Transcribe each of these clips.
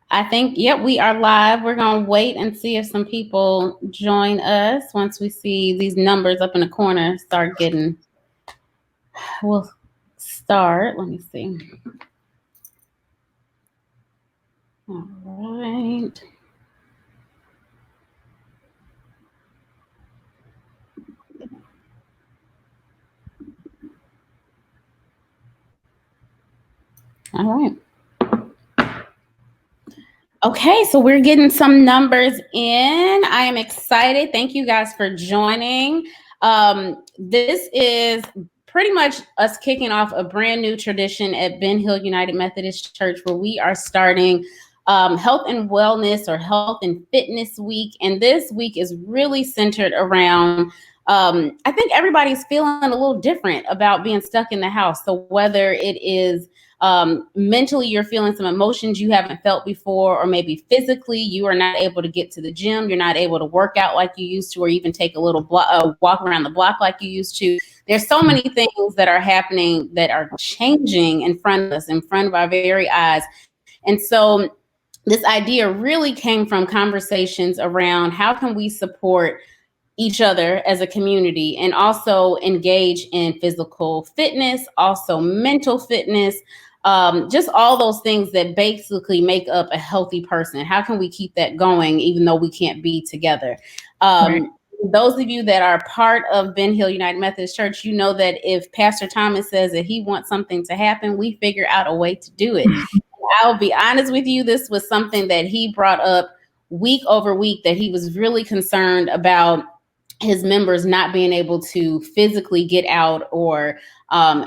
I think, yep, we are live. We're going to wait and see if some people join us once we see these numbers up in the corner start getting. We'll start. Let me see. All right. All right. Okay, so we're getting some numbers in. I am excited. Thank you guys for joining. This is pretty much us kicking off a brand new tradition at Ben Hill United Methodist Church, where we are starting health and wellness, or health and fitness week. And this week is really centered around, I think everybody's feeling a little different about being stuck in the house. So whether it is mentally you're feeling some emotions you haven't felt before, or maybe physically you are not able to get to the gym, you're not able to work out like you used to, or even take a little walk around the block like you used to. There's so many things that are happening that are changing in front of us, in front of our very eyes. And so this idea really came from conversations around how can we support each other as a community, and also engage in physical fitness, also mental fitness, just all those things that basically make up a healthy person. How can we keep that going even though we can't be together? Right. Those of you that are part of Ben Hill United Methodist Church, you know that if Pastor Thomas says that he wants something to happen, we figure out a way to do it. I'll be honest with you, this was something that he brought up week over week, that he was really concerned about his members not being able to physically get out, or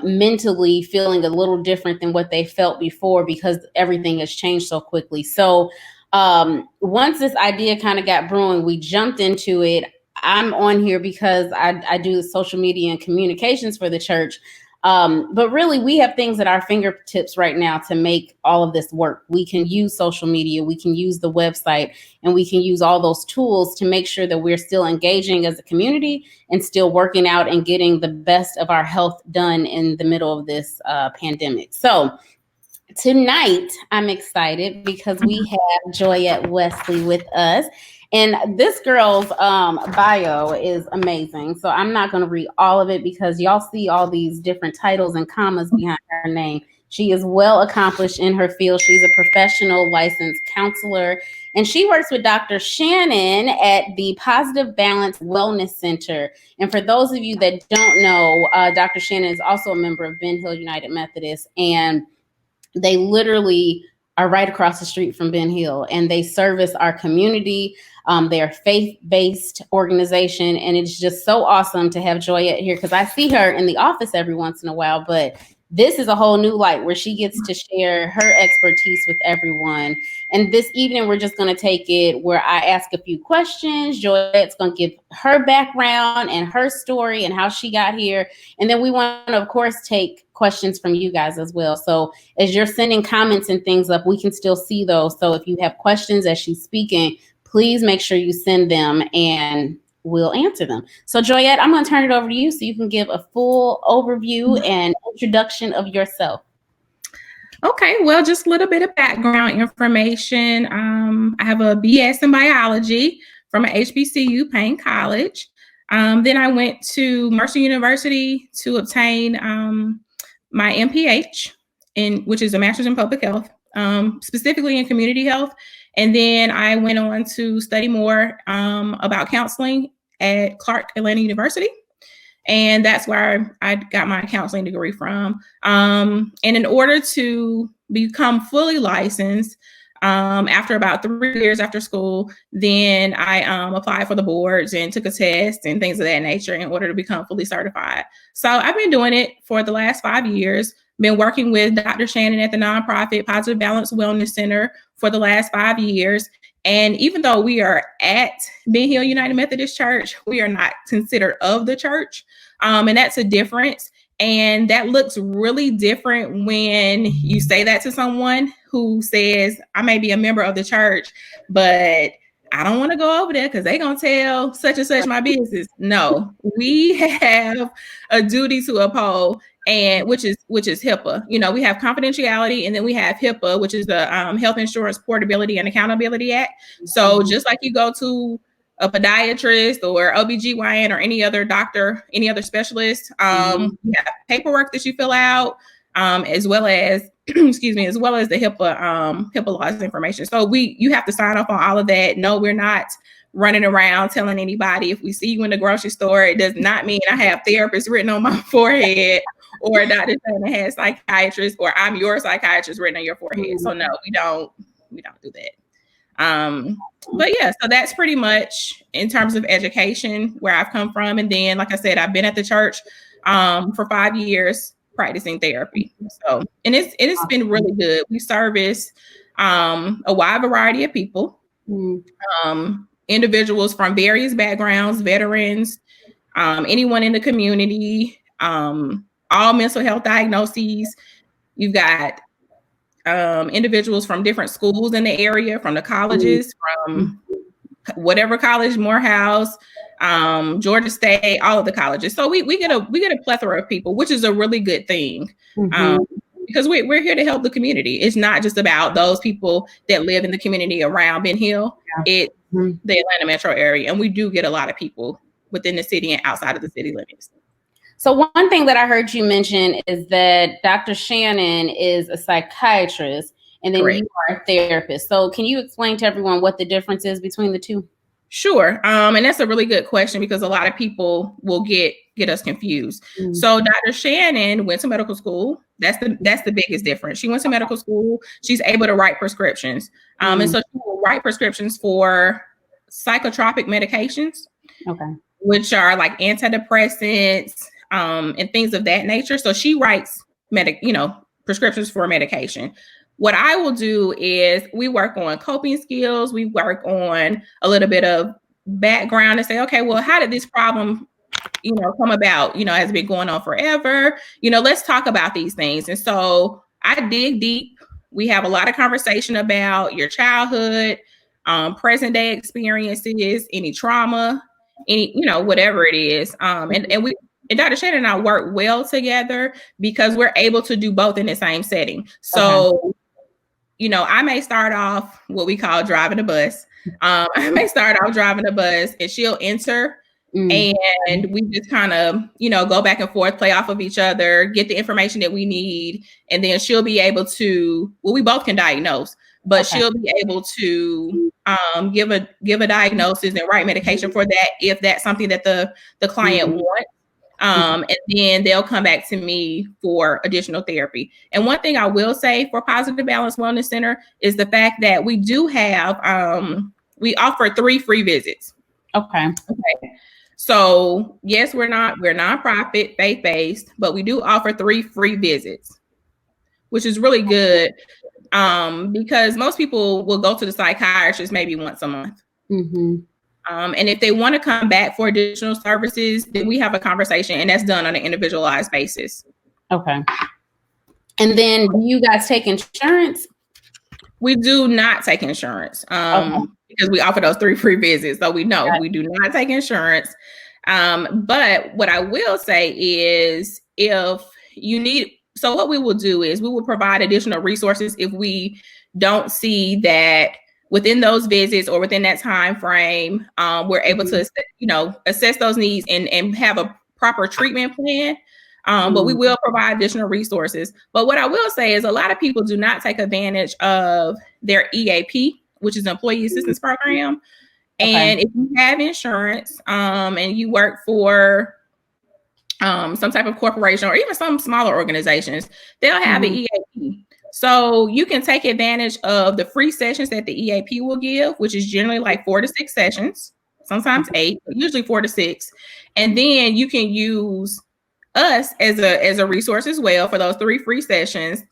mentally feeling a little different than what they felt before, because everything has changed so quickly. So once this idea kind of got brewing, we jumped into it. I'm on here because I do the social media and communications for the church. But really, we have things at our fingertips right now to make all of this work. We can use social media, we can use the website, and we can use all those tools to make sure that we're still engaging as a community and still working out and getting the best of our health done in the middle of this pandemic. So tonight, I'm excited because we have Joyette Wesley with us. And this girl's bio is amazing. So I'm not going to read all of it because y'all see all these different titles and commas behind her name. She is well accomplished in her field. She's a professional licensed counselor, and she works with Dr. Shannon at the Positive Balance Wellness Center. And for those of you that don't know, Dr. Shannon is also a member of Ben Hill United Methodist, and they literally are right across the street from Ben Hill, and they service our community. They're a faith-based organization, and it's just so awesome to have Joyette here, because I see her in the office every once in a while, but this is a whole new light where she gets to share her expertise with everyone. And this evening, we're just going to take it where I ask a few questions. Joyette's going to give her background and her story and how she got here. And then we want to, of course, take questions from you guys as well. So as you're sending comments and things up, we can still see those. So if you have questions as she's speaking, please make sure you send them and we'll answer them. So Joyette, I'm going to turn it over to you so you can give a full overview and introduction of yourself. Okay, well, just a little bit of background information. I have a BS in biology from HBCU Payne College. Then I went to Mercer University to obtain my MPH, which is a master's in public health, specifically in community health. And then I went on to study more about counseling at Clark Atlanta University. And that's where I got my counseling degree from. And in order to become fully licensed, after about 3 years after school, then I applied for the boards and took a test and things of that nature in order to become fully certified. So I've been doing it for the last 5 years, been working with Dr. Shannon at the nonprofit Positive Balance Wellness Center for the last 5 years. And even though we are at Ben Hill United Methodist Church, we are not considered of the church. And that's a difference. And that looks really different when you say that to someone who says, I may be a member of the church, but I don't want to go over there because they're going to tell such and such my business. No, we have a duty to uphold. and which is HIPAA. You know, we have confidentiality, and then we have HIPAA, which is the Health Insurance Portability and Accountability Act. So just like you go to a podiatrist or OBGYN or any other doctor, any other specialist, we have paperwork that you fill out, as well as as well as the HIPAA laws information. So you have to sign off on all of that. No, we're not running around telling anybody. If we see you in the grocery store, it does not mean I have therapists written on my forehead, or Dr. Shannon has psychiatrist, or I'm your psychiatrist written on your forehead. So no, we don't do that. But yeah, so that's pretty much in terms of education where I've come from. And then, like I said, I've been at the church for 5 years practicing therapy. So, and it's been really good. We service a wide variety of people, individuals from various backgrounds, veterans, anyone in the community, all mental health diagnoses. You've got individuals from different schools in the area, from the colleges, from whatever college, Morehouse, Georgia State, all of the colleges. So we get a plethora of people, which is a really good thing, because we're here to help the community. It's not just about those people that live in the community around Ben Hill. It's the Atlanta metro area, and we do get a lot of people within the city and outside of the city limits. So one thing that I heard you mention is that Dr. Shannon is a psychiatrist, and then you are a therapist. So can you explain to everyone what the difference is between the two? Sure. And that's a really good question, because a lot of people will get us confused. So Dr. Shannon went to medical school. That's the biggest difference. She went to medical school. She's able to write prescriptions. And so she will write prescriptions for psychotropic medications, which are like antidepressants, and things of that nature. So she writes prescriptions for medication. What I will do is we work on coping skills. We work on a little bit of background and say, okay, well, how did this problem, come about? Has been going on forever. Let's talk about these things. And so I dig deep. We have a lot of conversation about your childhood, present day experiences, any trauma, any, whatever it is. And Dr. Shannon and I work well together because we're able to do both in the same setting. So, I may start off what we call driving the bus. I may start off driving the bus, and she'll enter, and we just kind of, go back and forth, play off of each other, get the information that we need. And then she'll be able to, we both can diagnose, but she'll be able to give a diagnosis and write medication for that if that's something that the client wants. And then they'll come back to me for additional therapy. And one thing I will say for Positive Balance Wellness Center is the fact that we do have, we offer 3 free visits. Okay. So yes, we're nonprofit, faith-based, but we do offer 3 free visits, which is really good, because most people will go to the psychiatrist maybe once a month. And if they want to come back for additional services, then we have a conversation, and that's done on an individualized basis. Okay. And then do you guys take insurance? We do not take insurance because we offer those 3 free visits. So we know we do not take insurance. But what I will say is if you need, so what we will do is we will provide additional resources if we don't see that within those visits or within that time frame, we're able to, assess those needs and have a proper treatment plan. But we will provide additional resources. But what I will say is a lot of people do not take advantage of their EAP, which is Employee Assistance Program. And if you have insurance and you work for some type of corporation or even some smaller organizations, they'll have an EAP. So you can take advantage of the free sessions that the EAP will give, which is generally like 4 to 6 sessions, sometimes 8, but usually 4 to 6. And then you can use us as a resource as well for those 3 free sessions.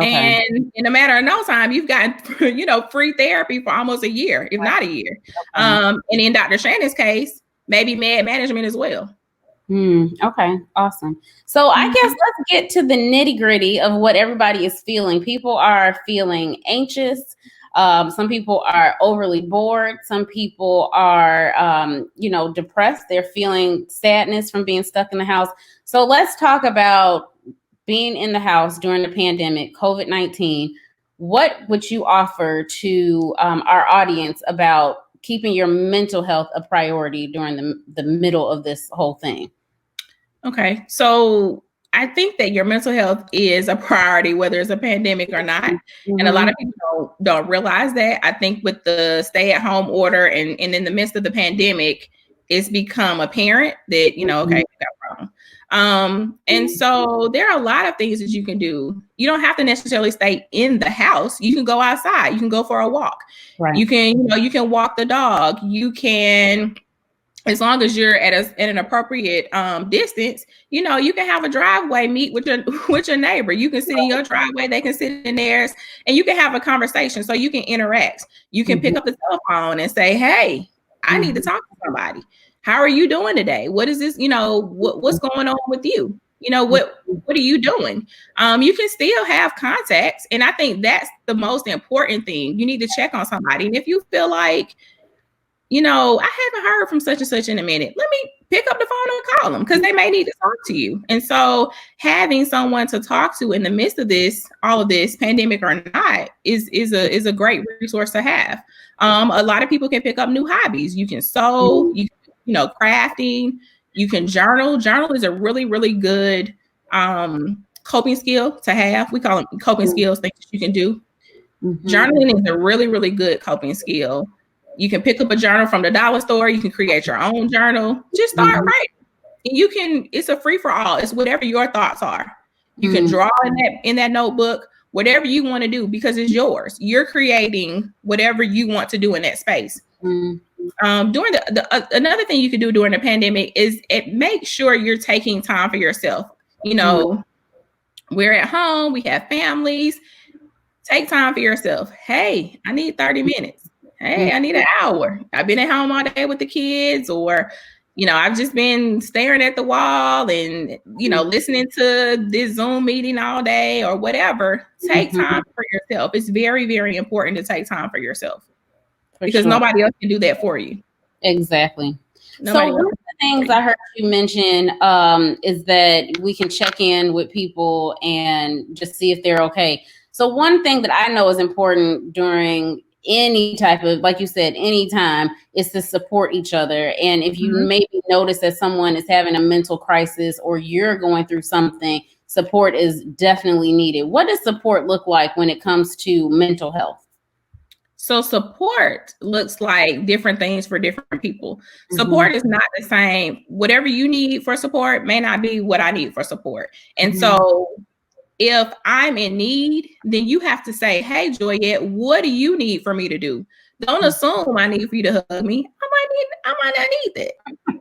And in a matter of no time, you've gotten, free therapy for almost a year, if not a year. And in Dr. Shannon's case, maybe med management as well. Okay, awesome. So I guess let's get to the nitty gritty of what everybody is feeling. People are feeling anxious. Some people are overly bored. Some people are, depressed. They're feeling sadness from being stuck in the house. So let's talk about being in the house during the pandemic, COVID-19, what would you offer to our audience about keeping your mental health a priority during the middle of this whole thing? Okay, so I think that your mental health is a priority, whether it's a pandemic or not. Mm-hmm. And a lot of people don't realize that. I think with the stay-at-home order and in the midst of the pandemic, it's become apparent that, you know, okay, you got a problem. And so there are a lot of things that you can do. You don't have to necessarily stay in the house. You can go outside. You can go for a walk. Right. You can walk the dog. You can, as long as you're at an appropriate distance, you can have a driveway meet with your neighbor. You can sit in your driveway, they can sit in theirs, and you can have a conversation. So you can interact. You can pick up the telephone and say, "Hey, I need to talk to somebody. How are you doing today? What is this? What's going on with you? What are you doing?" You can still have contacts, and I think that's the most important thing. You need to check on somebody, and if you feel like, I haven't heard from such and such in a minute, let me pick up the phone and call them, because they may need to talk to you. And so having someone to talk to in the midst of all of this, pandemic or not, is a great resource to have. A lot of people can pick up new hobbies. You can sew, crafting, you can journal. Journal is a really, really good coping skill to have. We call them coping skills, things that you can do. Mm-hmm. Journaling is a really, really good coping skill. You can pick up a journal from the dollar store. You can create your own journal. Just start writing. It's a free for all. It's whatever your thoughts are. You can draw in that notebook, whatever you want to do, because it's yours. You're creating whatever you want to do in that space. During another thing you can do during the pandemic is make sure you're taking time for yourself. We're at home, we have families. Take time for yourself. Hey, I need 30 minutes. Hey, I need an hour. I've been at home all day with the kids, or, I've just been staring at the wall and, listening to this Zoom meeting all day or whatever. Take time for yourself. It's very, very important to take time for yourself, because nobody else can do that for you. Exactly. So one of the things I heard you mention is that we can check in with people and just see if they're okay. So one thing that I know is important during any type of, like you said, anytime, is to support each other. And if you maybe notice that someone is having a mental crisis or you're going through something, support is definitely needed. What does support look like when it comes to mental health? So support looks like different things for different people. Support is not the same. Whatever you need for support may not be what I need for support. And so if I'm in need, then you have to say, "Hey, Joyette, what do you need for me to do?" Don't assume I need for you to hug me. I might not need that.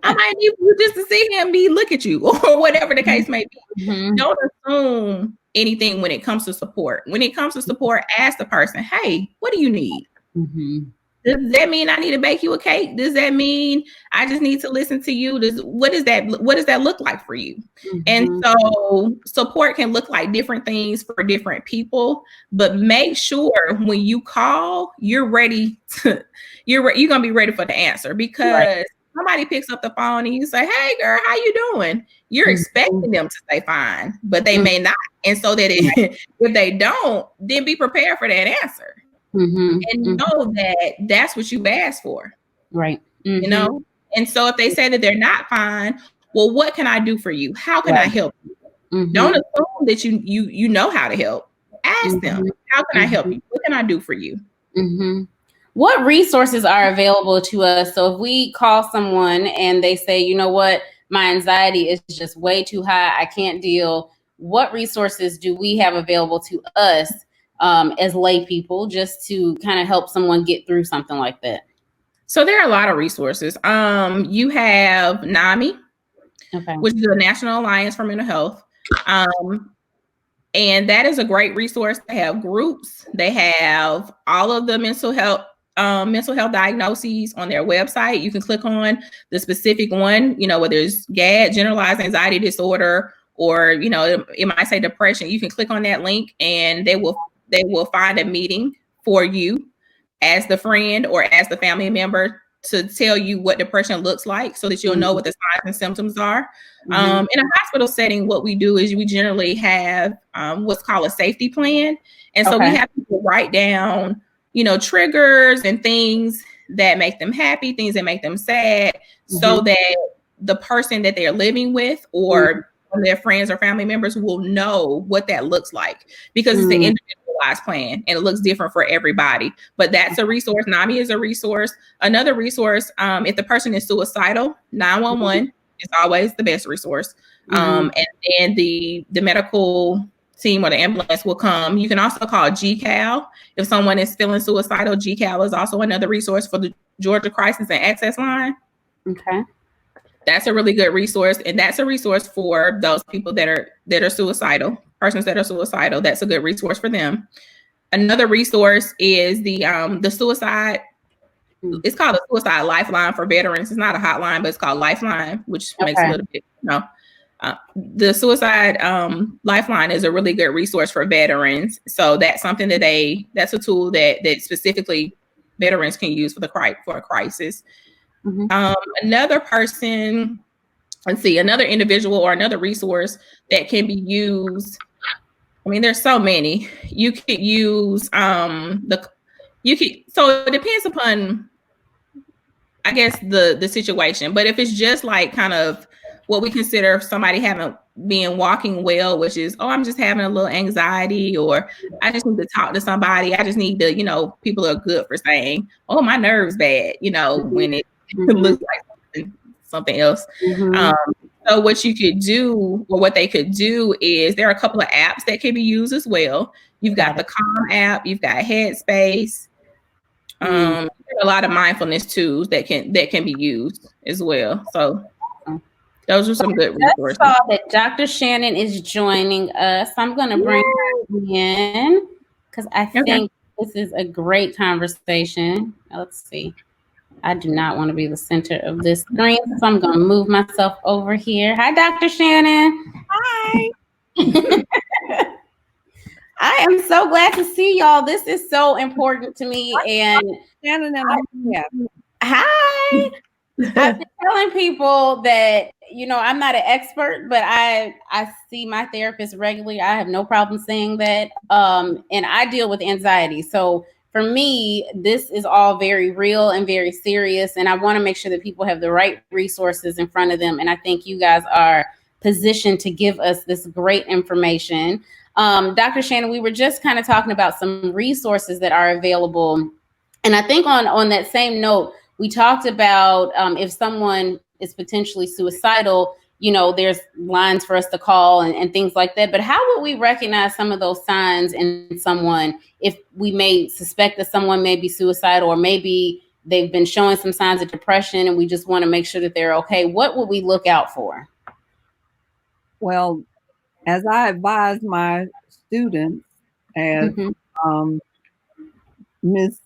I might need you just to sit here and look at you, or whatever the case may be. Don't assume anything when it comes to support. When it comes to support, ask the person, "Hey, what do you need?" Does that mean I need to bake you a cake? Does that mean I just need to listen to you? What does that look like for you? And so support can look like different things for different people, but make sure when you call, you're ready to, you're going to be ready for the answer, because somebody picks up the phone and you say, "Hey girl, how you doing?" You're expecting them to say fine, but they may not. And so that if they don't, then be prepared for that answer. And know that that's what you've asked for. Right. And so if they say that they're not fine, well, what can I do for you? How can I help you? Don't assume that you know how to help. Ask them, how can I help you? What can I do for you? What resources are available to us? So if we call someone and they say, "You know what, my anxiety is just way too high, I can't deal," what resources do we have available to us as lay people, just to kind of help someone get through something like that? So there are a lot of resources. You have NAMI, which is the National Alliance for Mental Health. And that is a great resource. They have groups. They have all of the mental health diagnoses on their website. You can click on the specific one, whether it's GAD, generalized anxiety disorder, or, it might say depression. You can click on that link and they will find a meeting for you as the friend or as the family member to tell you what depression looks like so that you'll know what the signs and symptoms are. In a hospital setting, what we do is we generally have what's called a safety plan. And so we have people write down, triggers and things that make them happy, things that make them sad, so that the person that they're living with or their friends or family members will know what that looks like, because it's an individualized plan and it looks different for everybody. But that's a resource. NAMI is a resource. Another resource, if the person is suicidal, 911 is always the best resource. And then the medical team or the ambulance will come. You can also call GCAL. If someone is feeling suicidal, GCAL is also another resource for the Georgia Crisis and Access Line. Okay. That's a really good resource, and that's a resource for those people that are suicidal, persons that are suicidal. That's a good resource for them. Another resource is the suicide. It's called the Suicide Lifeline for veterans. It's not a hotline, but it's called Lifeline, which makes a little bit. The Suicide Lifeline is a really good resource for veterans. So that's something that's a tool that specifically veterans can use for a crisis. Another person, another individual or another resource that can be used. I mean, there's so many. You could use so it depends upon, I guess, the situation. But if it's just like kind of what we consider somebody being walking well, which is, I'm just having a little anxiety, or I just need to talk to somebody. I just need to, people are good for saying, my nerve's bad, when it looks like something else. So what you could do, or what they could do, is there are a couple of apps that can be used as well. You've got the Calm app, you've got Headspace. A lot of mindfulness tools that can be used as well. So those are some good resources. I saw that Dr. Shannon is joining us. I'm going to bring her in because I think this is a great conversation. Let's see. I do not want to be the center of this screen, so I'm going to move myself over here. Hi, Dr. Shannon. Hi. I am so glad to see y'all. This is so important to me. And Shannon and hi. I've been telling people that, I'm not an expert, but I see my therapist regularly. I have no problem saying that. And I deal with anxiety. So for me, this is all very real and very serious. And I want to make sure that people have the right resources in front of them. And I think you guys are positioned to give us this great information. Dr. Shannon, we were just kind of talking about some resources that are available. And I think on that same note, we talked about if someone is potentially suicidal, there's lines for us to call and things like that. But how would we recognize some of those signs in someone if we may suspect that someone may be suicidal, or maybe they've been showing some signs of depression and we just want to make sure that they're okay? What would we look out for? Well, as I advise my students, as Miss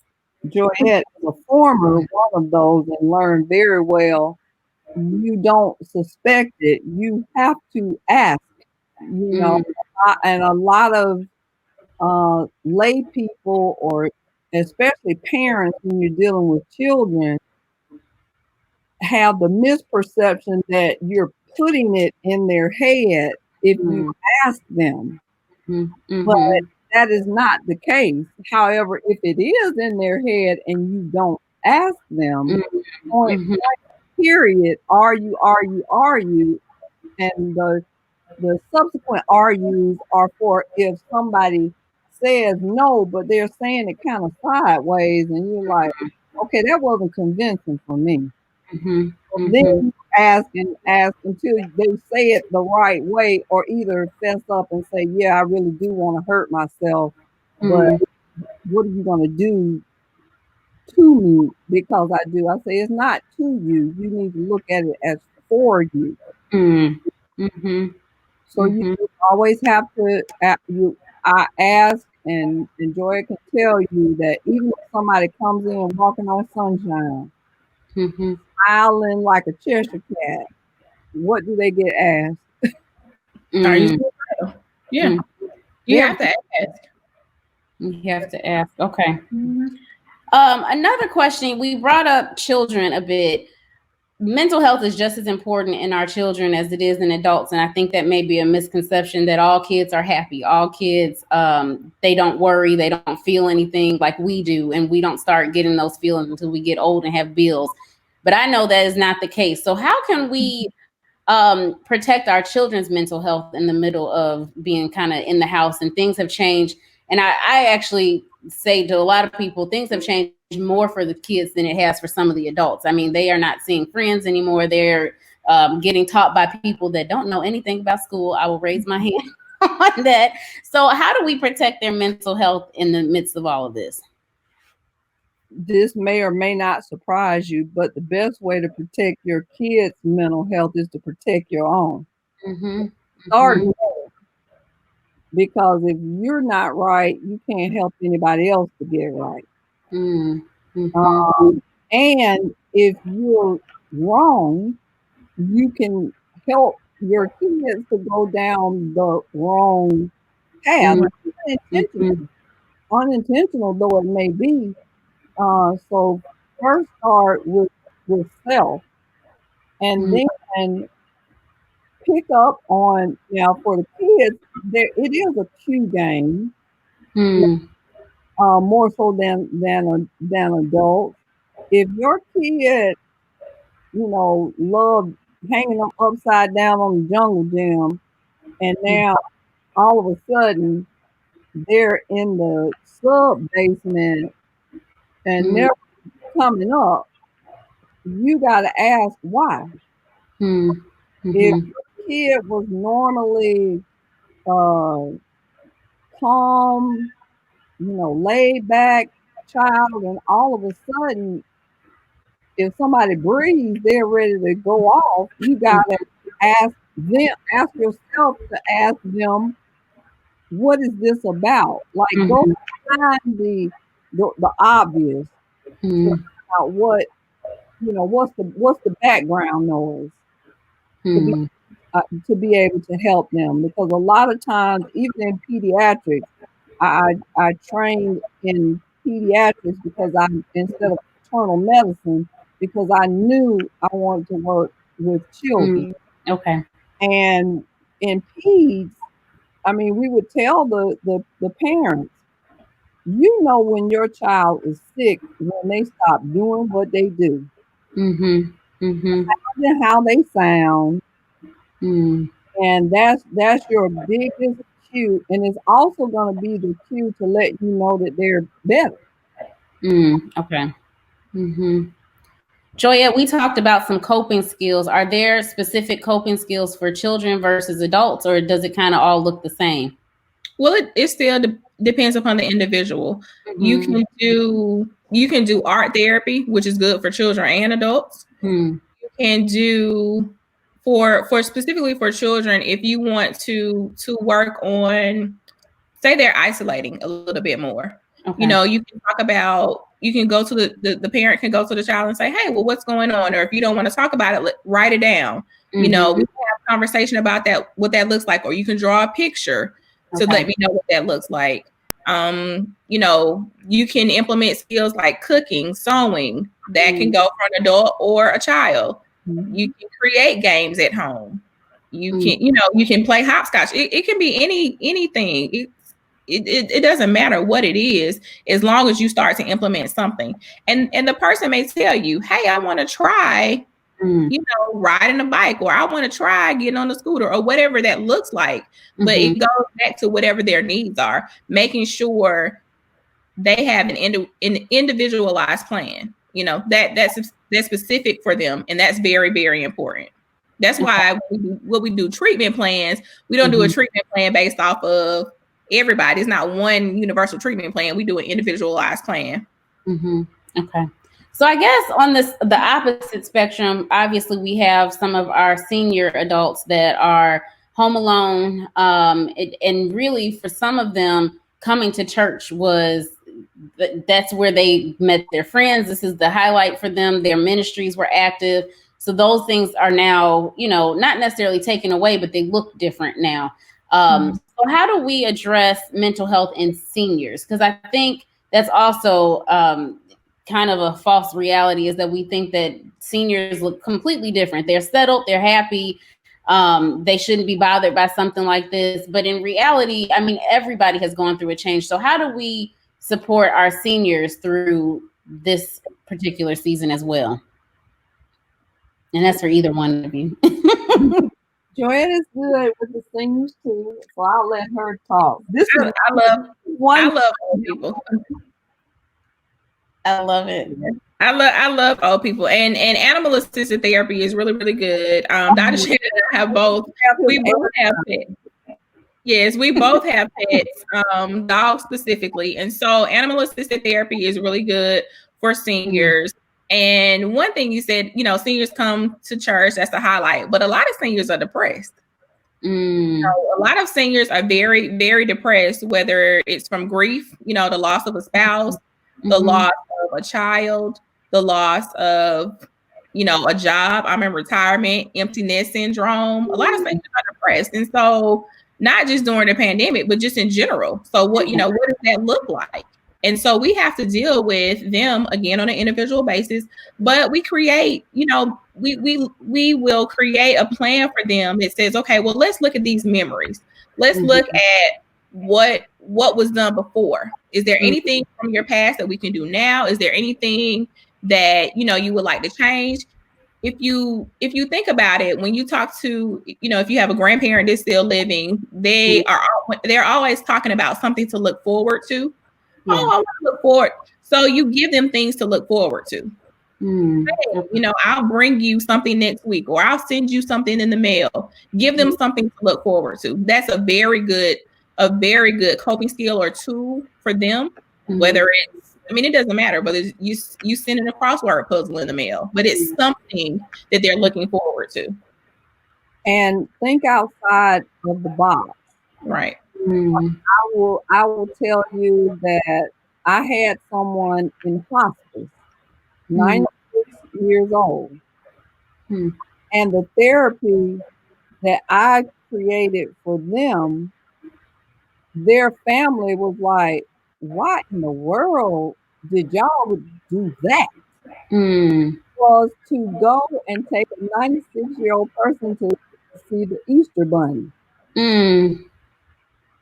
Joyette is a former one of those and learned very well, you don't suspect it. You have to ask, and a lot of lay people, or especially parents, when you're dealing with children, have the misperception that you're putting it in their head if you ask them. But that is not the case. However, if it is in their head and you don't ask them, period, are you, and the subsequent are yous are for if somebody says no, but they're saying it kind of sideways, and you're like, okay, that wasn't convincing for me. Then you ask until they say it the right way, or either fess up and say, yeah, I really do want to hurt myself, but what are you going to do to me because I do? I say, it's not to you. You need to look at it as for you. So you always have to, I ask, and Joy can tell you that even if somebody comes in walking on sunshine, smiling like a Cheshire cat, what do they get asked? Are you suicidal? Yeah. You have to ask. You have to ask. Okay. Another question, we brought up children a bit. Mental health is just as important in our children as it is in adults. And I think that may be a misconception that all kids are happy. All kids, they don't worry, they don't feel anything like we do. And we don't start getting those feelings until we get old and have bills. But I know that is not the case. So how can we protect our children's mental health in the middle of being kind of in the house and things have changed? And I actually say to a lot of people, things have changed more for the kids than it has for some of the adults. I mean, they are not seeing friends anymore. They're getting taught by people that don't know anything about school. I will raise my hand on that. So how do we protect their mental health in the midst of all of this? This may or may not surprise you, but the best way to protect your kids' mental health is to protect your own. Start there. Because if you're not right, you can't help anybody else to get right. And if you're wrong, you can help your kids to go down the wrong path, unintentional though it may be. So first start with self, and then pick up on, for the kids, it is a cue game, more so than adults. If your kid, love hanging them upside down on the jungle gym, and now all of a sudden they're in the sub basement and they're coming up, you got to ask why. If your kid was normally calm, laid back child, and all of a sudden, if somebody breathes, they're ready to go off, you got to ask yourself to ask them, what is this about? Like, go find the obvious. About what's the background noise to be able to help them, because a lot of times, even in pediatrics, I trained in pediatrics because instead of maternal medicine, because I knew I wanted to work with children. Okay. And in peds, I mean, we would tell the parents, when your child is sick when they stop doing what they do. How they sound. And that's your biggest cue. And it's also going to be the cue to let you know that they're better. Okay. Joya, we talked about some coping skills. Are there specific coping skills for children versus adults, or does it kind of all look the same? Well, it still depends upon the individual. You can do art therapy, which is good for children and adults. You can do for specifically for children, if you want to work on, say they're isolating a little bit more. Okay. You can talk about, you can go to the parent can go to the child and say, hey, well, what's going on? Or if you don't want to talk about it, write it down. We can have a conversation about that, what that looks like, or you can draw a picture to let me know what that looks like. You can implement skills like cooking, sewing, that can go for an adult or a child. You can create games at home. You can, you can play hopscotch. It can be anything. It doesn't matter what it is, as long as you start to implement something. And the person may tell you, hey, I want to try, riding a bike, or I want to try getting on the scooter, or whatever that looks like. But it goes back to whatever their needs are, making sure they have an individualized plan, that's specific for them. And that's very, very important. That's why when we do treatment plans, we don't do a treatment plan based off of everybody. It's not one universal treatment plan. We do an individualized plan. Okay. So I guess on the opposite spectrum, obviously we have some of our senior adults that are home alone. And really for some of them, coming to church that's where they met their friends. This is the highlight for them. Their ministries were active. So those things are now, not necessarily taken away, but they look different now. So how do we address mental health in seniors? Because I think that's also kind of a false reality, is that we think that seniors look completely different. They're settled, they're happy. They shouldn't be bothered by something like this. But in reality, I mean, everybody has gone through a change. So how do we support our seniors through this particular season as well? And that's for either one of you. Joanne is good with the seniors too, so I'll let her talk. I love old people. I love it. I love old people, and animal assisted therapy is really, really good. Dr. Shannon and I have both. We both have pets. Yes, we both have pets, dogs specifically, and so animal assisted therapy is really good for seniors. And one thing you said, seniors come to church, that's a highlight, but a lot of seniors are depressed. So a lot of seniors are very, very depressed, whether it's from grief, the loss of a spouse, the loss of a child, the loss of, a job, I'm in retirement, empty nest syndrome. A lot of seniors are depressed. And so not just during the pandemic, but just in general. So what does that look like? And so we have to deal with them again on an individual basis, but we create, we will create a plan for them that says, okay, well, let's look at these memories. Let's look at what was done before. Is there anything from your past that we can do now? Is there anything that, you would like to change? If you think about it, when you talk to, if you have a grandparent that's still living, they're always talking about something to look forward to. I want to look forward. So you give them things to look forward to. Hey, I'll bring you something next week, or I'll send you something in the mail. Give them something to look forward to. That's a very good coping skill or tool for them. Whether it's, it doesn't matter, but you sending a crossword puzzle in the mail, but it's something that they're looking forward to. And think outside of the box. Right. I will tell you that I had someone in hospice, 96 years old. And the therapy that I created for them, their family was like, what in the world did y'all do that? Was to go and take a 96-year-old person to see the Easter Bunny.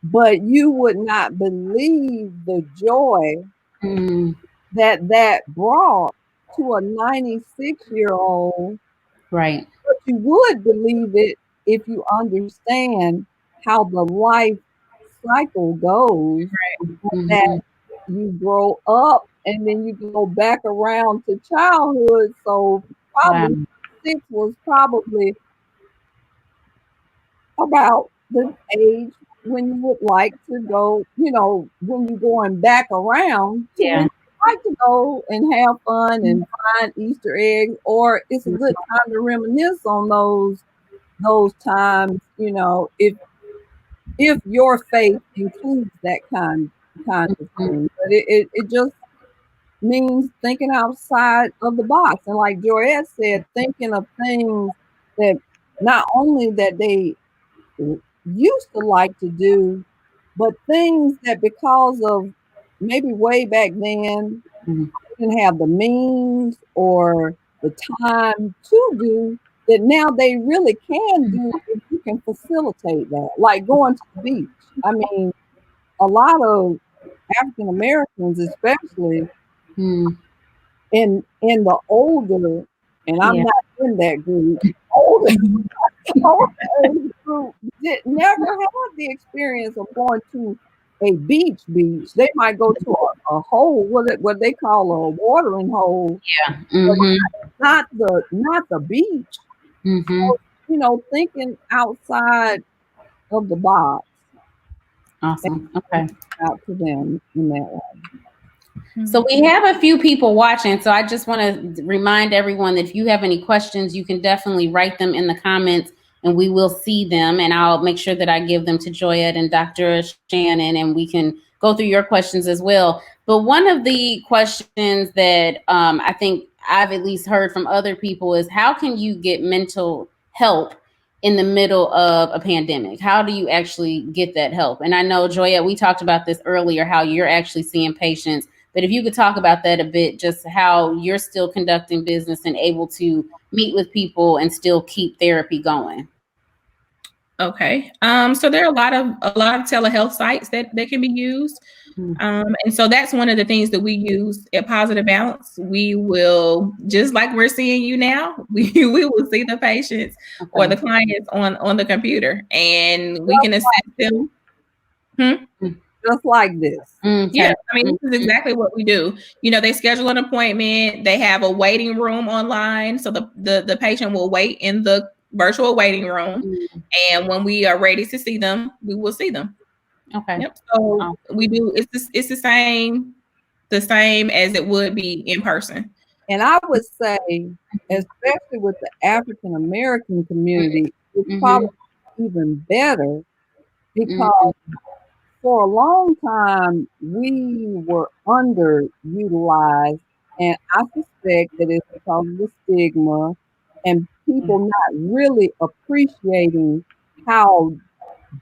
But you would not believe the joy that brought to a 96-year-old. Right. But you would believe it if you understand how the life cycle goes. That you grow up and then you go back around to childhood. So probably 6 was probably about the age when you would like to go, when you're going back around, like to go and have fun and find Easter eggs, or it's a good time to reminisce on those times, if your faith includes that kind of thing. But it just means thinking outside of the box. And like Joyette said, thinking of things that not only that they used to like to do, but things that because of maybe way back then didn't have the means or the time to do, that now they really can do if you can facilitate that, like going to the beach. A lot of African Americans, especially in the older, and I'm not in that group, older age group, never had the experience of going to a beach. They might go to a hole, what they call a watering hole. Not the beach. So, thinking outside of the box. Awesome. Okay. Out to them in that way. So we have a few people watching. So I just want to remind everyone that if you have any questions, you can definitely write them in the comments and we will see them. And I'll make sure that I give them to Joyette and Dr. Shannon, and we can go through your questions as well. But one of the questions that I think I've at least heard from other people is, how can you get mental help in the middle of a pandemic? How do you actually get that help? And I know, Joyette, we talked about this earlier, how you're actually seeing patients But if you could talk about that a bit, just how you're still conducting business and able to meet with people and still keep therapy going. Okay. So there are a lot of telehealth sites that can be used. And so that's one of the things that we use at Positive Balance. We will, just like we're seeing you now, we will see the patients or the clients on the computer, and we can assist them. Just like this. Yeah, I mean, this is exactly what we do. You know, they schedule an appointment. They have a waiting room online, so the patient will wait in the virtual waiting room, and when we are ready to see them, we will see them. Okay. Yep. So we do. It's the same as it would be in person. And I would say, especially with the African American community, it's probably even better because for a long time we were underutilized, and I suspect that it's because of the stigma and people not really appreciating how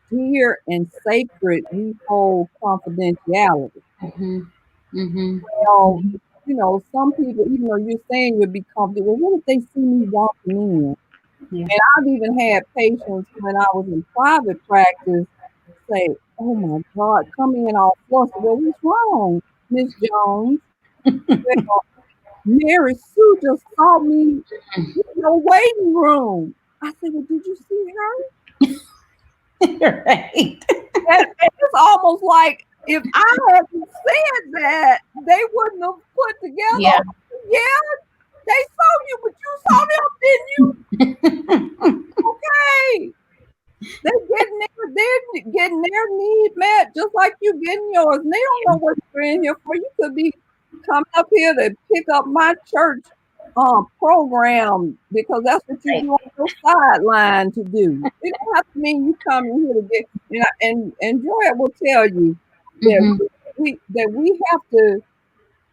dear and sacred we hold confidentiality. Well, you know, some people, even though you're saying you'll be comfortable, what if they see me walking in? And I've even had patients when I was in private practice say, "Oh my God, come in all flustered." Well, what's wrong, Miss Jones? Well, Mary Sue just saw me in the waiting room. I said, "Well, did you see her?" Right. And it's almost like if I hadn't said that, they wouldn't have put together. Yeah, they saw you, but you saw them, didn't you? Okay. They're getting their need met just like you getting yours. And they don't know what you're in here for. You could be coming up here to pick up my church program because that's what you do on your sideline to do. It don't have to mean you come in here to get, and Joy will tell you that we have to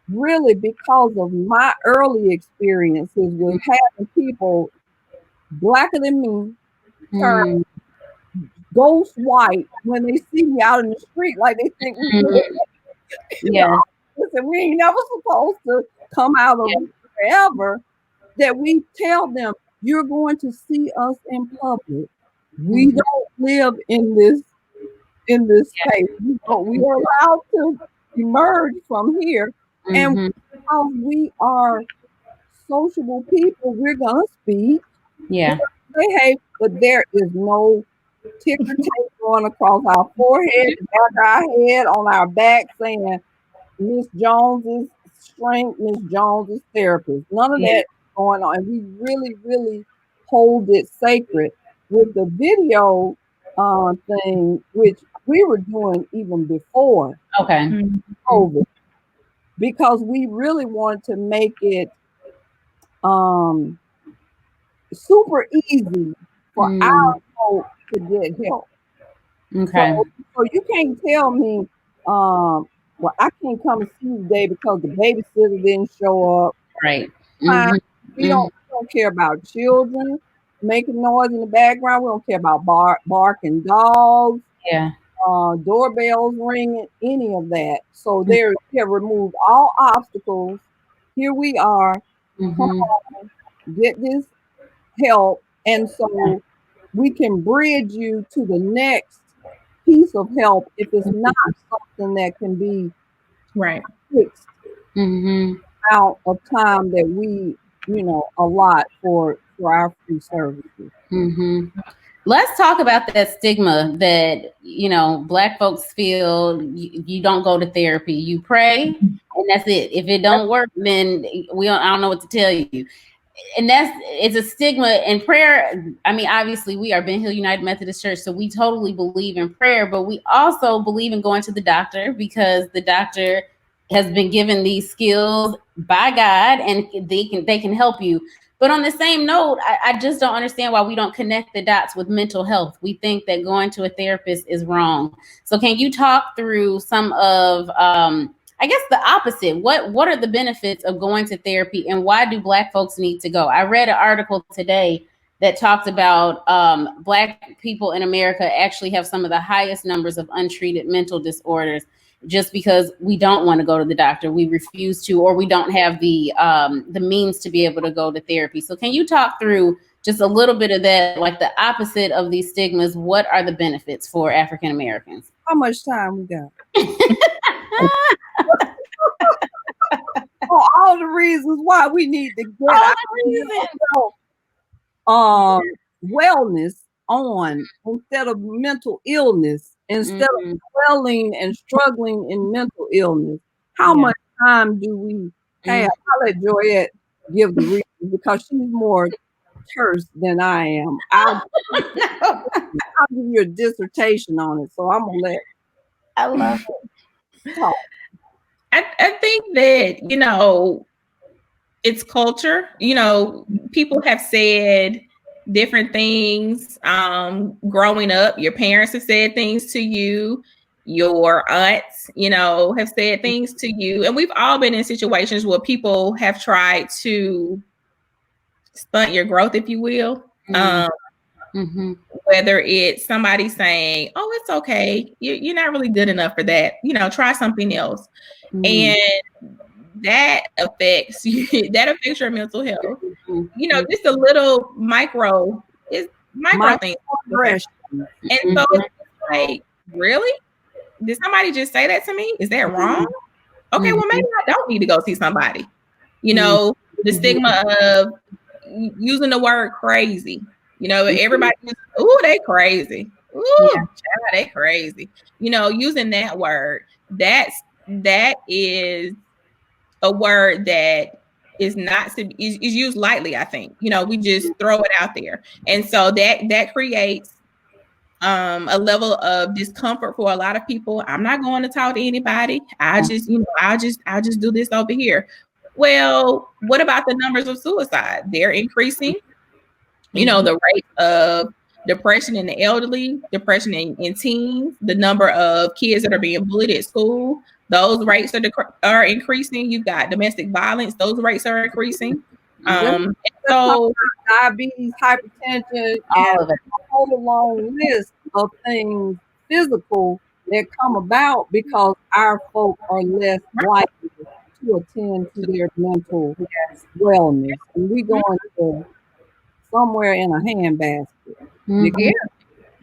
really, because of my early experiences with having people blacker than me turn ghost white when they see me out in the street, like they think listen, we ain't never supposed to come out of forever. That we tell them, you're going to see us in public. We don't live in this space. We are allowed to emerge from here. And because we are sociable people, we're gonna speak. Behave, but there is no ticker tape going across our forehead, back of our head, on our back saying Miss Jones's strength, Miss Jones's therapist. None of that going on. And we really, really hold it sacred with the video thing, which we were doing even before COVID, because we really wanted to make it super easy for our folks to get help. So you can't tell me, well, I can't come and see you today because the babysitter didn't show up. Right. We don't care about children making noise in the background. We don't care about barking dogs. Doorbells ringing, any of that. So they have removed all obstacles. Here we are. Come on, get this help, and so we can bridge you to the next piece of help if it's not something that can be fixed out of time that we, allot for our free services. Let's talk about that stigma that, Black folks feel. You don't go to therapy, you pray, and that's it. If it don't work, then I don't know what to tell you. And it's a stigma. And prayer, I mean, obviously we are Ben Hill United Methodist Church, so we totally believe in prayer, but we also believe in going to the doctor because the doctor has been given these skills by God and they can help you. But on the same note, I just don't understand why we don't connect the dots with mental health. We think that going to a therapist is wrong. So can you talk through some of, I guess the opposite? What are the benefits of going to therapy, and why do Black folks need to go? I read an article today that talked about Black people in America actually have some of the highest numbers of untreated mental disorders. just because we don't want to go to the doctor, we refuse to, or we don't have the means to be able to go to therapy. So can you talk through just a little bit of that, like the opposite of these stigmas? What are the benefits for African Americans? How much time we got? For all the reasons why we need to get wellness on instead of mental illness, instead of dwelling and struggling in mental illness. How much time do we have? I'll let Joyette give the reason because she's more terse than I am. I'll give you a dissertation on it, so I'm gonna let. I love it. Talk. I think that, it's culture. People have said different things growing up. Your parents have said things to you. Your aunts, have said things to you. And we've all been in situations where people have tried to stunt your growth, if you will. Whether it's somebody saying, "Oh, it's okay. You're not really good enough for that. Try something else." And that affects you. That affects your mental health. Just a little micro thing. And so it's like, really? Did somebody just say that to me? Is that wrong? Okay, well, maybe I don't need to go see somebody. The stigma of using the word crazy. Everybody, they crazy. Child, they crazy. Using that word, that is a word that is not is used lightly. I think we just throw it out there, and so that creates a level of discomfort for a lot of people. I'm not going to talk to anybody. I'll just do this over here. Well, what about the numbers of suicide? They're increasing. The rate of depression in the elderly, depression in teens, the number of kids that are being bullied at school, those rates are increasing. You've got domestic violence; those rates are increasing. So diabetes, hypertension, all of it. A whole long list of things physical that come about because our folk are less likely to attend to their mental wellness, and we going to somewhere in a handbasket.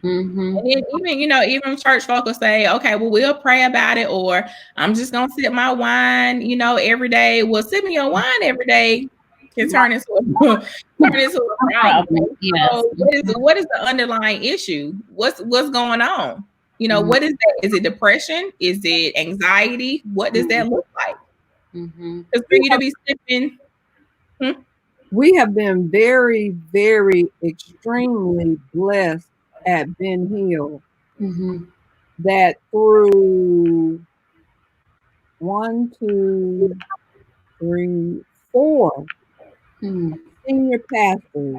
And even church folk will say, okay, well, we'll pray about it, or I'm just gonna sip my wine, every day. Well, sipping your wine every day can turn into a problem. So what is the underlying issue? What's going on? What is that? Is it depression? Is it anxiety? What does that look like? Because for you to be sipping. We have been very, very extremely blessed at Ben Hill that through 1, 2, 3, 4 senior pastors.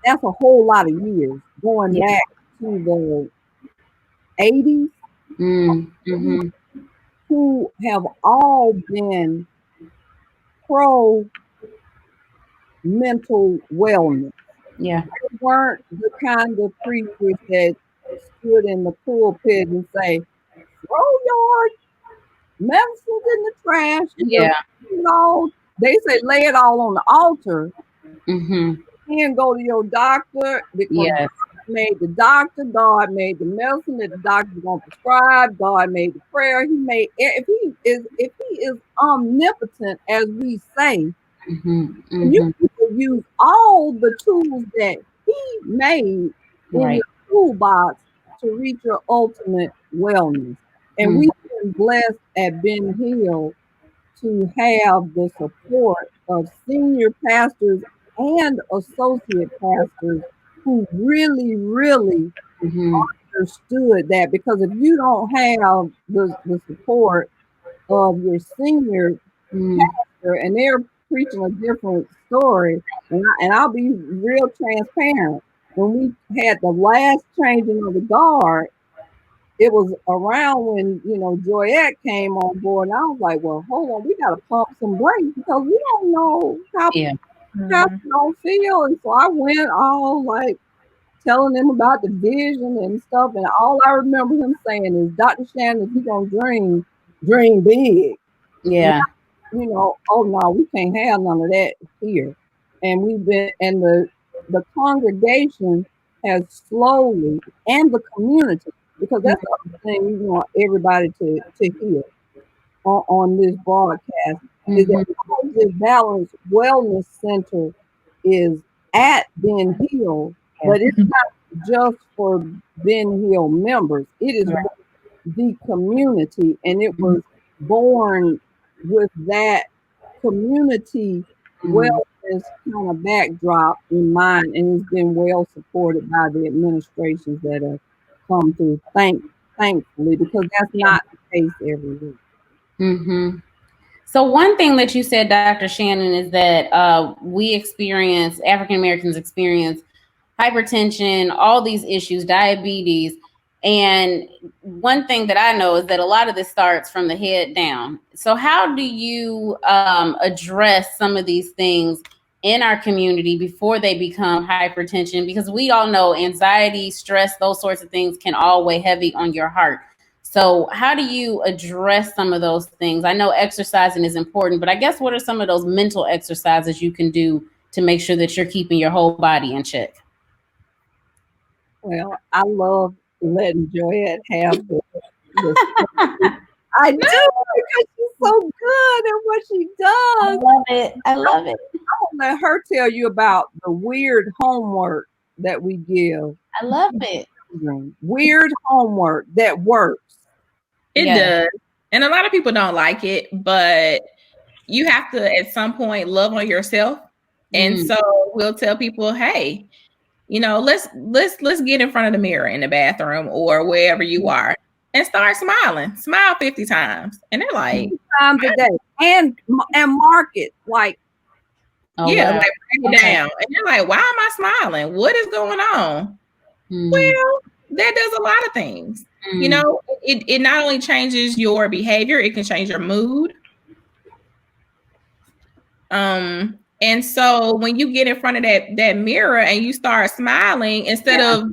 That's a whole lot of years going back to the 80s, who have all been pro mental wellness. They weren't the kind of preachers that stood in the pulpit and say, throw your medicines in the trash. They say lay it all on the altar. And go to your doctor because God made the doctor, God made the medicine that the doctor's gonna prescribe, God made the prayer, He made if he is omnipotent as we say. You can use all the tools that He made in your toolbox to reach your ultimate wellness. And we've been blessed at Ben Hill to have the support of senior pastors and associate pastors who really, really understood that. Because if you don't have the support of your senior pastor, and they're preaching a different story, and I'll be real transparent. When we had the last changing of the guard, it was around when Joyette came on board, and I was like, well, hold on, we got to pump some brakes because we don't know how people don't feel. And so I went all like, telling them about the vision and stuff. And all I remember him saying is, Dr. Shannon, if you're going to dream big. Yeah. You know, oh no, we can't have none of that here. And the congregation has slowly, and the community, because that's the other thing we want everybody to hear on this broadcast, is that Positive Balance Wellness Center is at Ben Hill, but it's not just for Ben Hill members. It is for the community, and it was born with that community wellness kind of backdrop in mind, and it's been well supported by the administrations that have come through. Thankfully, because that's not the case everywhere. Mm-hmm. So one thing that you said, Dr. Shannon, is that African Americans experience hypertension, all these issues, diabetes. And one thing that I know is that a lot of this starts from the head down. So how do you address some of these things in our community before they become hypertension? Because we all know anxiety, stress, those sorts of things can all weigh heavy on your heart. So how do you address some of those things? I know exercising is important, but I guess what are some of those mental exercises you can do to make sure that you're keeping your whole body in check? Well, I love letting Joyette have the I do, because she's so good at what she does. I love it. I love it. I'll let her tell you about the weird homework that we give. I love it. Weird homework that works. It does. And a lot of people don't like it, but you have to at some point love on yourself. And so we'll tell people, hey, you know, let's get in front of the mirror in the bathroom or wherever you are and start smiling. Smile 50 times. And they're like 50 times a day. And mark it like, like break it down. And they're like, why am I smiling? What is going on? Well, that does a lot of things. You know, it not only changes your behavior, it can change your mood. And so when you get in front of that mirror and you start smiling, instead of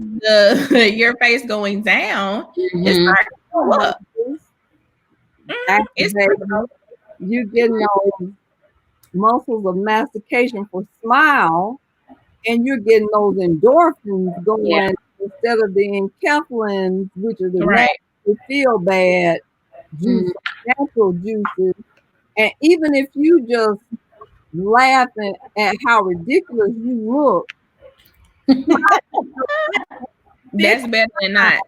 your face going down, it starts to go up. You getting those muscles of mastication for smile, and you're getting those endorphins going instead of the enkephalins, which are the natural feel bad juices, natural juices. And even if you just laughing at how ridiculous you look, that's better than not.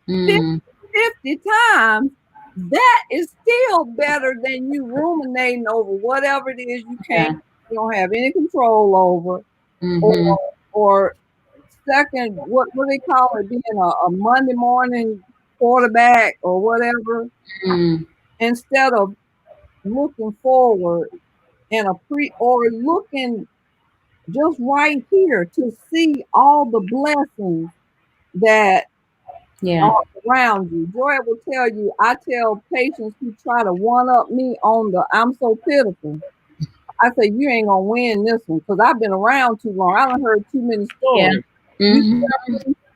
50 times, that is still better than you ruminating over whatever it is you don't have any control over, or second, what they call it, being a Monday morning quarterback or whatever, instead of looking forward and or looking just right here to see all the blessings that are around you. Joy will tell you, I tell patients who try to one-up me on the I'm so pitiful, I say, you ain't gonna win this one, because I've been around too long. I done heard too many stories.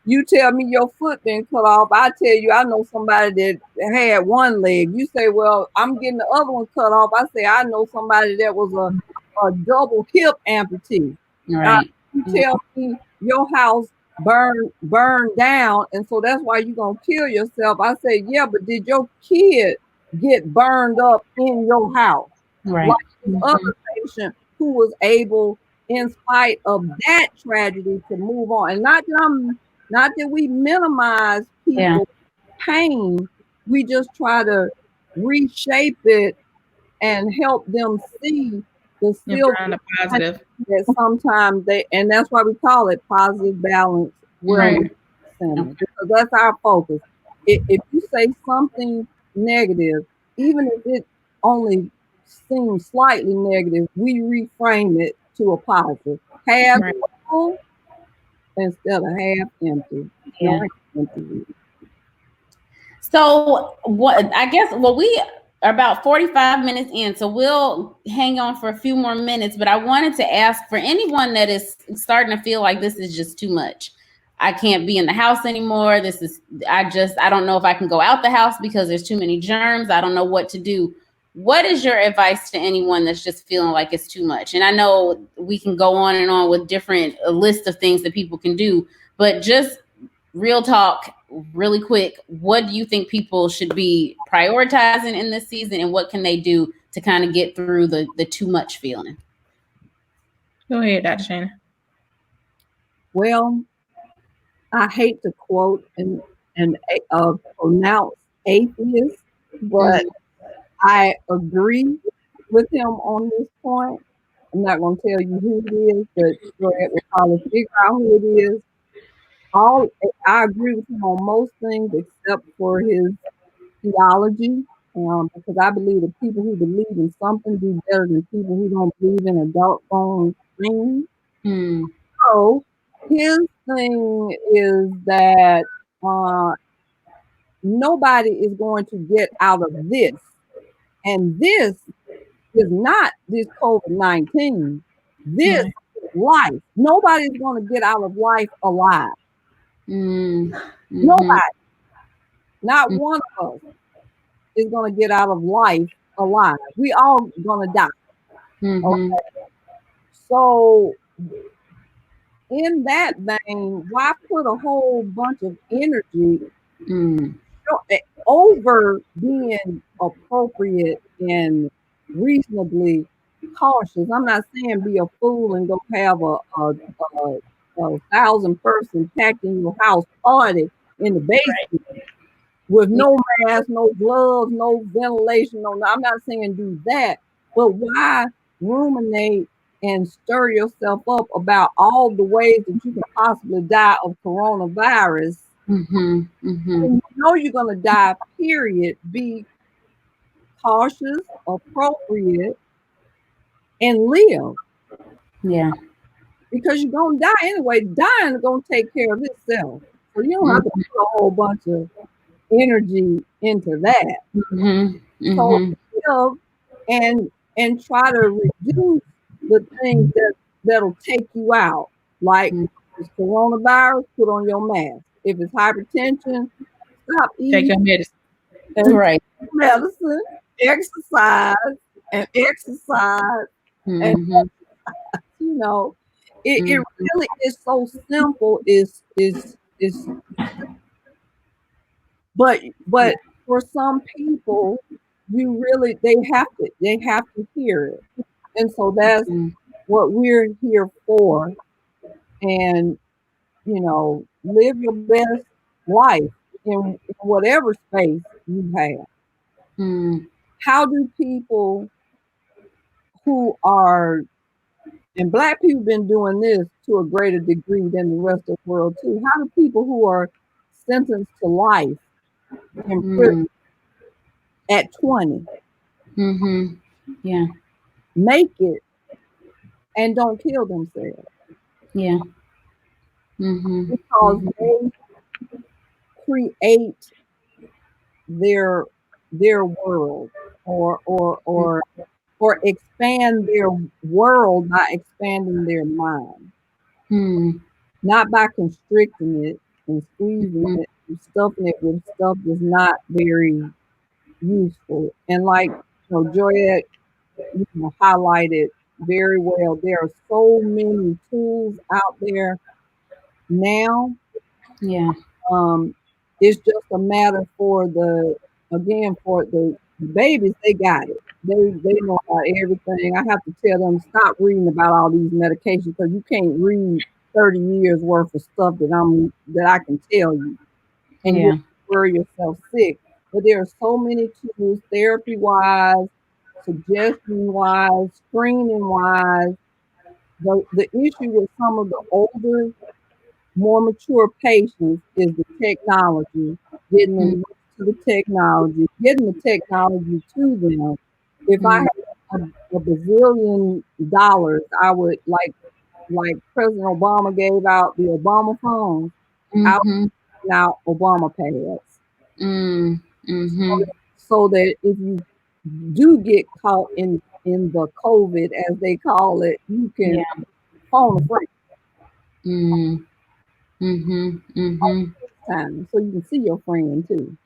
You tell me your foot been cut off, I tell you I know somebody that had one leg. You say, well, I'm getting the other one cut off. I say, I know somebody that was a double hip amputee. Right. You tell me your house burned down, and so that's why you're gonna kill yourself. I say, yeah, but did your kid get burned up in your house? Right. Like the other patient who was able, in spite of that tragedy, to move on. And not that we minimize people's pain, we just try to reshape it and help them see the silver positive that sometimes and that's why we call it Positive Balance Wellness Center, because that's our focus. If you say something negative, even if it only seems slightly negative, we reframe it to a positive. Half full instead of half empty. So what I guess we about 45 minutes in, so we'll hang on for a few more minutes, but I wanted to ask for anyone that is starting to feel like this is just too much. I can't be in the house anymore. I don't know if I can go out the house because there's too many germs. I don't know what to do. What is your advice to anyone that's just feeling like it's too much? And I know we can go on and on with different list of things that people can do, but just real talk, really quick, what do you think people should be prioritizing in this season, and what can they do to kind of get through the too much feeling? Go ahead, Dr. Shannon. Well, I hate to quote and pronounce atheist, but I agree with him on this point. I'm not going to tell you who it is, but go ahead and probably figure out who it is. I agree with him on most things except for his theology, because I believe that people who believe in something do better than people who don't believe in a doggone thing. So his thing is that nobody is going to get out of this, and this is not this COVID-19. This is life. Nobody's going to get out of life alive. Nobody. Not one of us is going to get out of life alive. We all going to die. Okay? So in that vein, why put a whole bunch of energy over being appropriate and reasonably cautious? I'm not saying be a fool and go have a 1,000-person packed in your house party in the basement with no mask, no gloves, no ventilation. No, I'm not saying do that, but why ruminate and stir yourself up about all the ways that you can possibly die of coronavirus? You know you're going to die, period. Be cautious, appropriate, and live. Yeah. Because you're going to die anyway. Dying is going to take care of itself. So you don't have to put a whole bunch of energy into that. So live and try to reduce the things that'll take you out. Like if it's coronavirus, put on your mask. If it's hypertension, stop eating. Take your medicine. Right. Medicine, exercise. And you know, it really is so simple. But for some people, they have to hear it. And so that's what we're here for. And live your best life in whatever space you have. How do people who are, and Black people been doing this to a greater degree than the rest of the world too, how do people who are sentenced to life in prison at 20 make it and don't kill themselves? Because they create their world or expand their world by expanding their mind, not by constricting it and squeezing it and stuffing it with stuff that's not very useful. And like Joyette highlighted very well, there are so many tools out there now. It's just a matter for the babies. They got it. They know about everything. I have to tell them, stop reading about all these medications, because you can't read 30 years worth of stuff that I can tell you, and you worry yourself sick. But there are so many tools, therapy wise, suggestion wise, screening wise. The issue with some of the older, more mature patients is the technology, getting them to the technology, getting the technology to them. If I had a bazillion dollars, I would, like President Obama gave out the Obama phone, I would give out Obama pads. So that if you do get caught in the COVID, as they call it, you can phone a friend time, so you can see your friend too.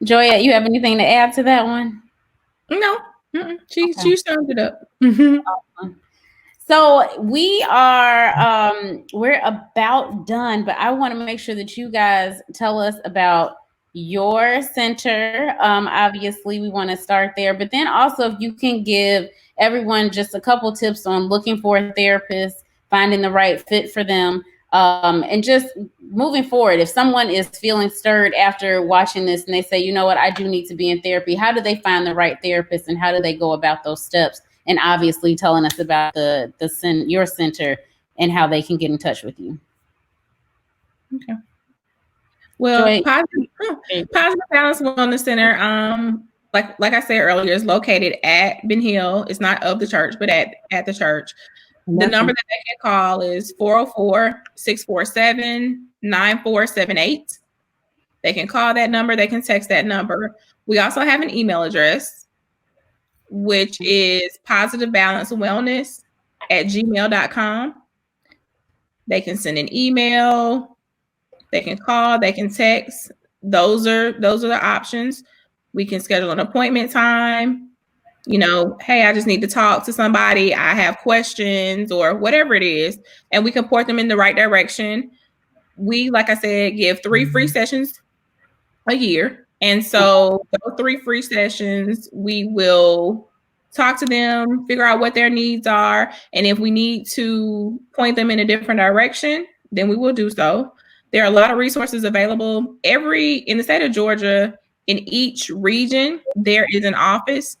Joya, you have anything to add to that one? No, she summed it up. So we are we're about done, but I want to make sure that you guys tell us about your center. Obviously, we want to start there, but then also if you can give everyone just a couple tips on looking for a therapist, finding the right fit for them, and just moving forward. If someone is feeling stirred after watching this and they say, you know what, I do need to be in therapy, how do they find the right therapist and how do they go about those steps? And obviously telling us about your center and how they can get in touch with you. Okay. Well, Positive Balance Wellness Center, like I said earlier, is located at Ben Hill. It's not of the church, but at the church. The number that they can call is 404-647-9478. They can call that number. They can text that number. We also have an email address, which is positivebalancewellness@gmail.com. They can send an email, they can call, they can text. Those are the options. We can schedule an appointment time. You know, hey, I just need to talk to somebody. I have questions or whatever it is, and we can point them in the right direction. We, like I said, give 3 free sessions a year. And so those 3 free sessions, we will talk to them, figure out what their needs are. And if we need to point them in a different direction, then we will do so. There are a lot of resources available. In the state of Georgia, in each region, there is an office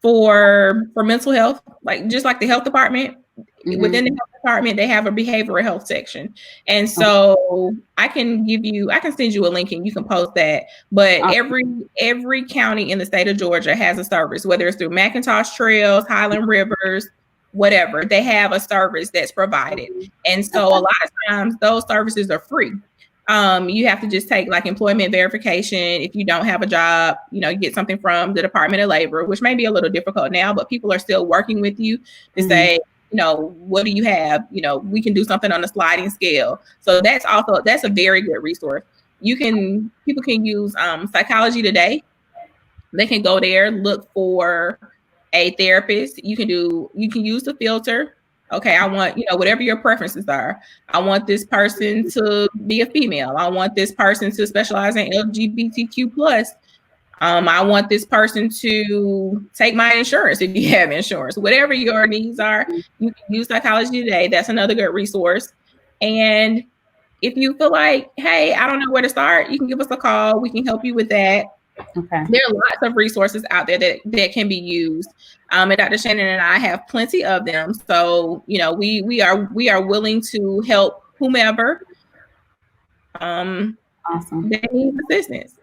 for mental health, just like the health department. Within the health department, they have a behavioral health section. And so I can send you a link and you can post that. But every county in the state of Georgia has a service, whether it's through McIntosh Trails, Highland Rivers, whatever. They have a service that's provided. And so a lot of times those services are free. You have to just take like employment verification. If you don't have a job, you get something from the Department of Labor, which may be a little difficult now, but people are still working with you to say, what do you have? We can do something on a sliding scale. So that's a very good resource. People can use Psychology Today. They can go there, look for a therapist. You can use the filter. Okay, I want, whatever your preferences are. I want this person to be a female. I want this person to specialize in LGBTQ plus. I want this person to take my insurance if you have insurance. Whatever your needs are, you can use Psychology Today. That's another good resource. And if you feel like, hey, I don't know where to start, you can give us a call. We can help you with that. Okay. There are lots of resources out there that can be used. And Dr. Shannon and I have plenty of them. So, we are willing to help whomever that needs assistance.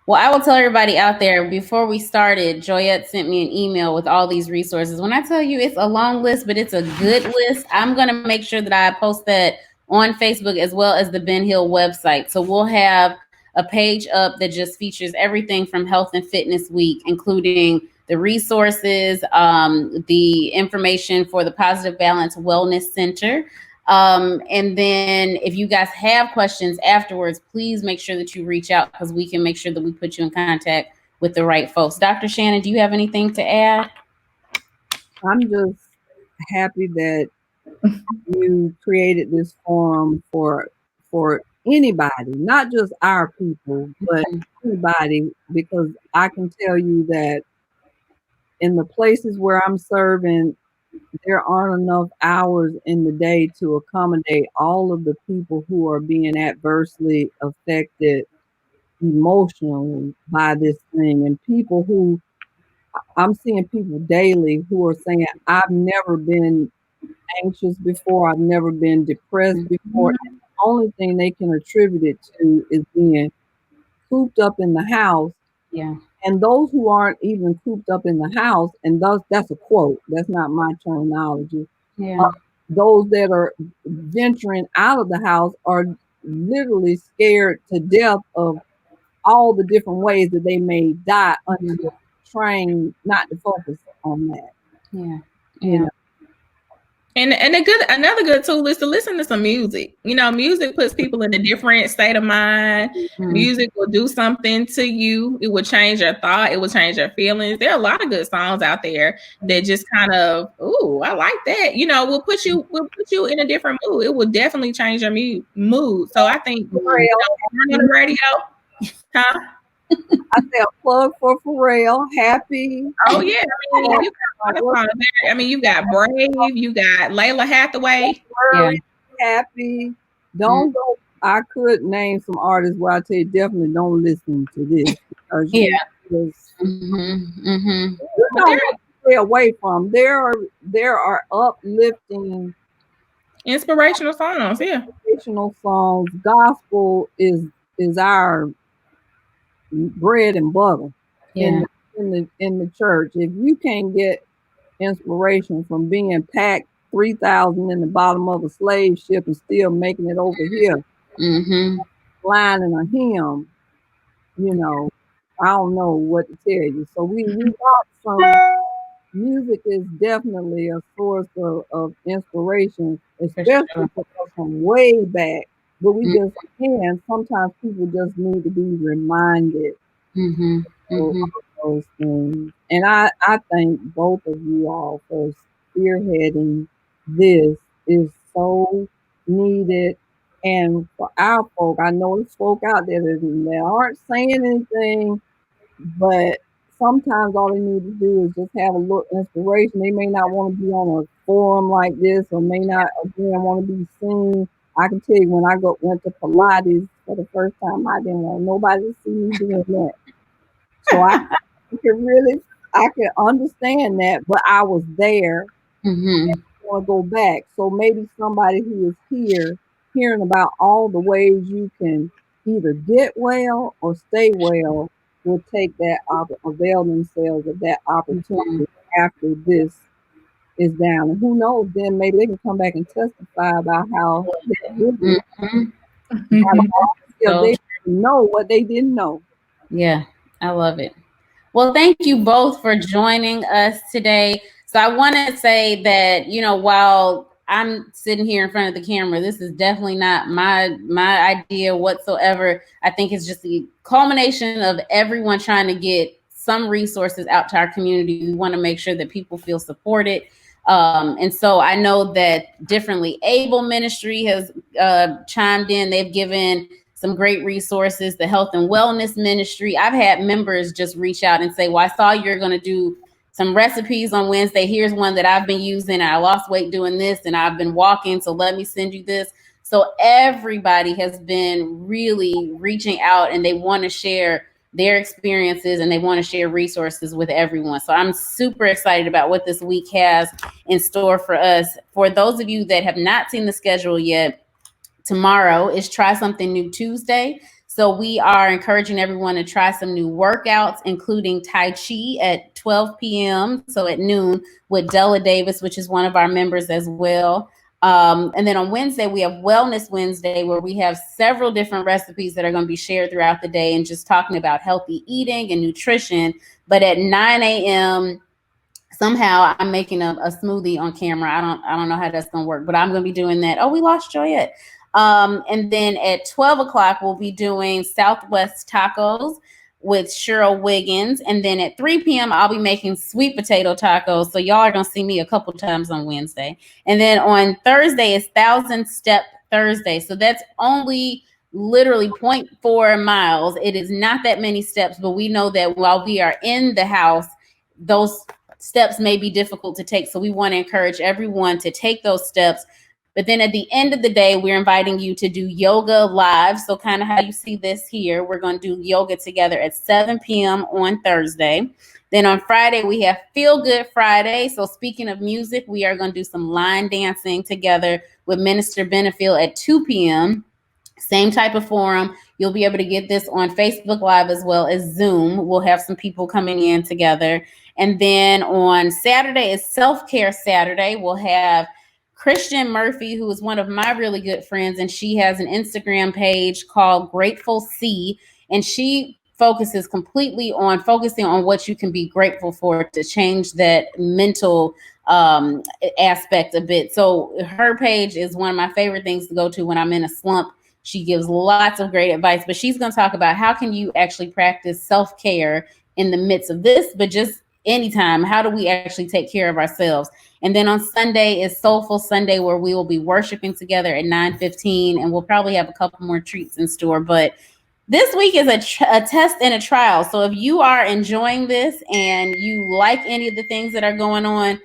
Well, I will tell everybody out there, before we started, Joyette sent me an email with all these resources. When I tell you it's a long list, but it's a good list, I'm going to make sure that I post that on Facebook as well as the Ben Hill website. So we'll have a page up that just features everything from Health and Fitness Week, including the resources, the information for the Positive Balance Wellness Center. And then if you guys have questions afterwards, please make sure that you reach out because we can make sure that we put you in contact with the right folks. Dr. Shannon, do you have anything to add? I'm just happy that you created this forum for anybody, not just our people, but anybody, because I can tell you that in the places where I'm serving, there aren't enough hours in the day to accommodate all of the people who are being adversely affected emotionally by this thing. And people who, I'm seeing people daily who are saying, I've never been anxious before, I've never been depressed before. And the only thing they can attribute it to is being cooped up in the house. Yeah. And those who aren't even cooped up in the house, and that's a quote, that's not my terminology. Yeah. Those that are venturing out of the house are literally scared to death of all the different ways that they may die until trained not to focus on that. Yeah. You know, And another good tool is to listen to some music. You know, music puts people in a different state of mind. Music will do something to you. It will change your thought. It will change your feelings. There are a lot of good songs out there that just kind of, ooh, I like that. You know, will put you in a different mood. It will definitely change your mood. So I think turn on the radio. Huh? I say a plug for Pharrell, Happy. Oh yeah, I mean, you got Brave, you got Layla Hathaway, Happy. Don't go. I could name some artists where I tell you definitely don't listen to this because you don't stay away from. There are uplifting, inspirational songs. Yeah, inspirational songs. Gospel is our bread and butter in the church. If you can't get inspiration from being packed 3,000 in the bottom of a slave ship and still making it over here, flying a hymn, you know, I don't know what to tell you. So we got some music is definitely a source of inspiration, especially for us from way back. But we just can. Sometimes people just need to be reminded of those things. And I thank both of you all for spearheading this. Is so needed. And for our folk, I know there's folk out there that aren't saying anything, but sometimes all they need to do is just have a little inspiration. They may not want to be on a forum like this, or may not again want to be seen. I can tell you when I went to Pilates for the first time, I didn't want nobody to see me doing that. So I can understand that, but I was there. And I want to go back. So maybe somebody who is here hearing about all the ways you can either get well or stay well will take that avail themselves of that opportunity after this is down. And who knows, then maybe they can come back and testify about how they know what they didn't know. Yeah, I love it. Well, thank you both for joining us today. So I want to say that, you know, while I'm sitting here in front of the camera, this is definitely not my idea whatsoever. I think it's just the culmination of everyone trying to get some resources out to our community. We want to make sure that people feel supported. And so I know that Differently Able Ministry has chimed in. They've given some great resources, the Health and Wellness Ministry. I've had members just reach out and say, well, I saw you're going to do some recipes on Wednesday. Here's one that I've been using. I lost weight doing this and I've been walking. So let me send you this. So everybody has been really reaching out and they want to share their experiences and they want to share resources with everyone. So I'm super excited about what this week has in store for us. For those of you that have not seen the schedule yet, tomorrow is Try Something New Tuesday. So we are encouraging everyone to try some new workouts, including Tai Chi at 12 p.m. So at noon with Della Davis, which is one of our members as well. And then on Wednesday, we have Wellness Wednesday, where we have several different recipes that are going to be shared throughout the day and just talking about healthy eating and nutrition. But at 9 a.m., somehow I'm making a smoothie on camera. I don't know how that's going to work, but I'm going to be doing that. Oh, we lost Joyette. And then at 12 o'clock, we'll be doing Southwest Tacos with Cheryl Wiggins. And then at 3 p.m., I'll be making sweet potato tacos. So y'all are going to see me a couple times on Wednesday. And then on Thursday is 1,000 Step Thursday. So that's only literally 0.4 miles. It is not that many steps, but we know that while we are in the house, those steps may be difficult to take. So we want to encourage everyone to take those steps. But then at the end of the day, we're inviting you to do yoga live. So kind of how you see this here, we're going to do yoga together at 7 p.m. on Thursday. Then on Friday, we have Feel Good Friday. So speaking of music, we are going to do some line dancing together with Minister Benefield at 2 p.m. Same type of forum. You'll be able to get this on Facebook Live as well as Zoom. We'll have some people coming in together. And then on Saturday is Self-Care Saturday. We'll have Christian Murphy, who is one of my really good friends, and she has an Instagram page called Grateful C. And she focuses completely on focusing on what you can be grateful for to change that mental aspect a bit. So her page is one of my favorite things to go to when I'm in a slump. She gives lots of great advice, but she's going to talk about how can you actually practice self-care in the midst of this, but just anytime. How do we actually take care of ourselves? And then on Sunday is Soulful Sunday, where we will be worshiping together at 9:15, and we'll probably have a couple more treats in store. But this week is a test and a trial. So if you are enjoying this and you like any of the things that are going on,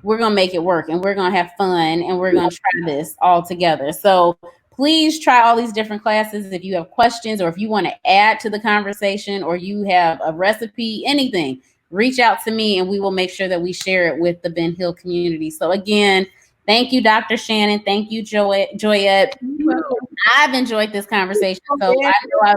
we're going to make it work, and we're going to have fun, and we're going to try this all together. So please try all these different classes. If you have questions, or if you want to add to the conversation, or you have a recipe, anything, reach out to me and we will make sure that we share it with the Ben Hill community. So again, thank you, Dr. Shannon. Thank you, Joyette. I've enjoyed this conversation. So I know